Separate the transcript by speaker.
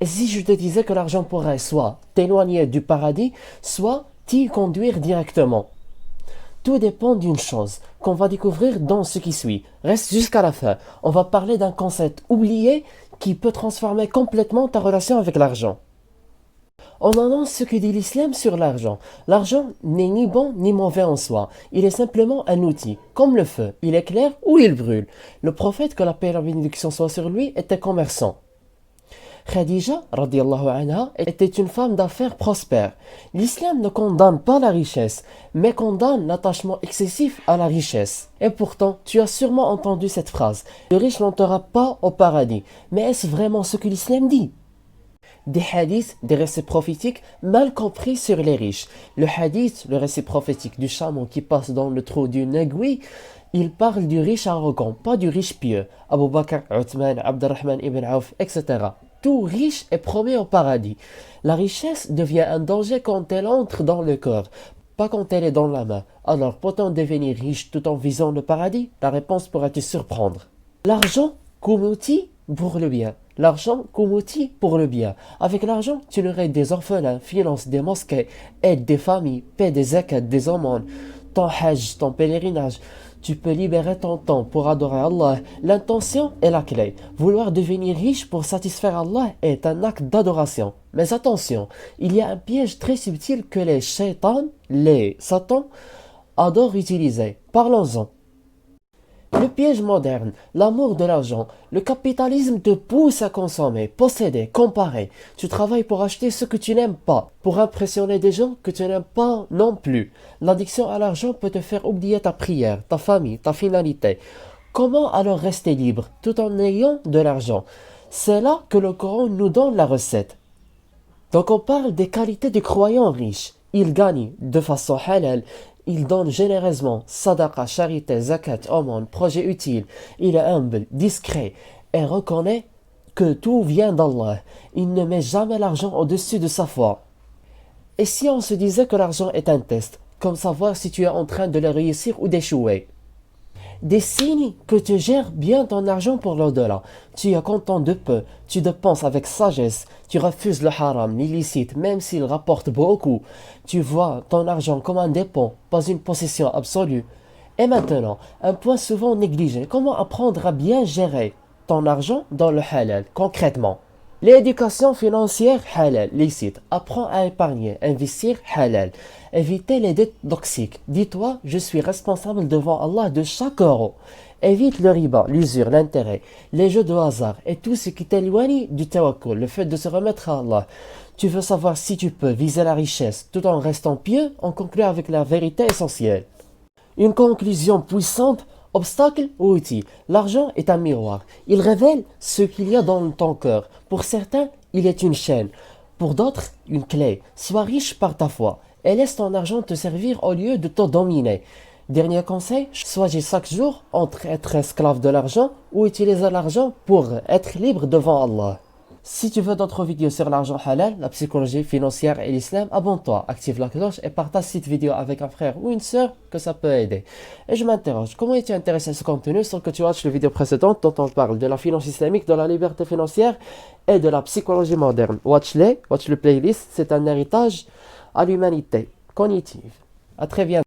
Speaker 1: Et si je te disais que l'argent pourrait soit t'éloigner du paradis, soit t'y conduire directement? Tout dépend d'une chose qu'on va découvrir dans ce qui suit. Reste jusqu'à la fin. On va parler d'un concept oublié qui peut transformer complètement ta relation avec l'argent. On annonce ce que dit l'islam sur l'argent. L'argent n'est ni bon ni mauvais en soi. Il est simplement un outil, comme le feu. Il éclaire ou il brûle. Le prophète, que la paix et la bénédiction soient sur lui, était commerçant. Khadija, radiallahu anha, était une femme d'affaires prospère. L'islam ne condamne pas la richesse, mais condamne l'attachement excessif à la richesse. Et pourtant, tu as sûrement entendu cette phrase: le riche n'entrera pas au paradis. Mais est-ce vraiment ce que l'islam dit? Des hadiths, des récits prophétiques mal compris sur les riches. Le hadith, le récit prophétique du chameau qui passe dans le trou d'une aiguille, il parle du riche arrogant, pas du riche pieux. Abu Bakr, Uthman, Abdurrahman ibn Auf, etc. Tout riche est promis au paradis. La richesse devient un danger quand elle entre dans le corps, pas quand elle est dans la main. Alors, peut-on devenir riche tout en visant le paradis? La réponse pourra te surprendre. L'argent comme outil pour le bien. L'argent comme outil pour le bien. Avec l'argent, tu nourris des orphelins, finances des mosquées, aides des familles, paies des zakats, des aumônes, ton hajj, ton pèlerinage. Tu peux libérer ton temps pour adorer Allah. L'intention est la clé. Vouloir devenir riche pour satisfaire Allah est un acte d'adoration. Mais attention, il y a un piège très subtil que les Satan, adorent utiliser. Parlons-en. Le piège moderne, l'amour de l'argent, le capitalisme te pousse à consommer, posséder, comparer. Tu travailles pour acheter ce que tu n'aimes pas, pour impressionner des gens que tu n'aimes pas non plus. L'addiction à l'argent peut te faire oublier ta prière, ta famille, ta finalité. Comment alors rester libre tout en ayant de l'argent? C'est là que le Coran nous donne la recette. Donc on parle des qualités du croyant riche. Il gagne de façon halal. Il donne généreusement, sadaqa, charité, zakat, aumône, projet utile. Il est humble, discret et reconnaît que tout vient d'Allah. Il ne met jamais l'argent au-dessus de sa foi. Et si on se disait que l'argent est un test, comme savoir si tu es en train de le réussir ou d'échouer? Des signes que tu gères bien ton argent pour l'au-delà. Tu es content de peu, tu dépenses avec sagesse, tu refuses le haram, l'illicite, même s'il rapporte beaucoup. Tu vois ton argent comme un dépôt, pas une possession absolue. Et maintenant, un point souvent négligé, comment apprendre à bien gérer ton argent dans le halal, concrètement? L'éducation financière halal, licite. Apprends à épargner, investir halal. Éviter les dettes toxiques. Dis-toi, je suis responsable devant Allah de chaque euro. Évite le riba, l'usure, l'intérêt, les jeux de hasard et tout ce qui t'éloigne du tawakkul, le fait de se remettre à Allah. Tu veux savoir si tu peux viser la richesse tout en restant pieux? On conclut avec la vérité essentielle. Une conclusion puissante. Obstacle ou outil. L'argent est un miroir. Il révèle ce qu'il y a dans ton cœur. Pour certains, il est une chaîne. Pour d'autres, une clé. Sois riche par ta foi et laisse ton argent te servir au lieu de te dominer. Dernier conseil, choisis chaque jour entre être esclave de l'argent ou utiliser l'argent pour être libre devant Allah. Si tu veux d'autres vidéos sur l'argent halal, la psychologie financière et l'islam, abonne-toi, active la cloche et partage cette vidéo avec un frère ou une sœur que ça peut aider. Et je m'interroge, comment es-tu intéressé à ce contenu sans que tu watches les vidéos précédentes dont on parle de la finance islamique, de la liberté financière et de la psychologie moderne? Watch le playlist, c'est un héritage à l'humanité cognitive. À très bientôt.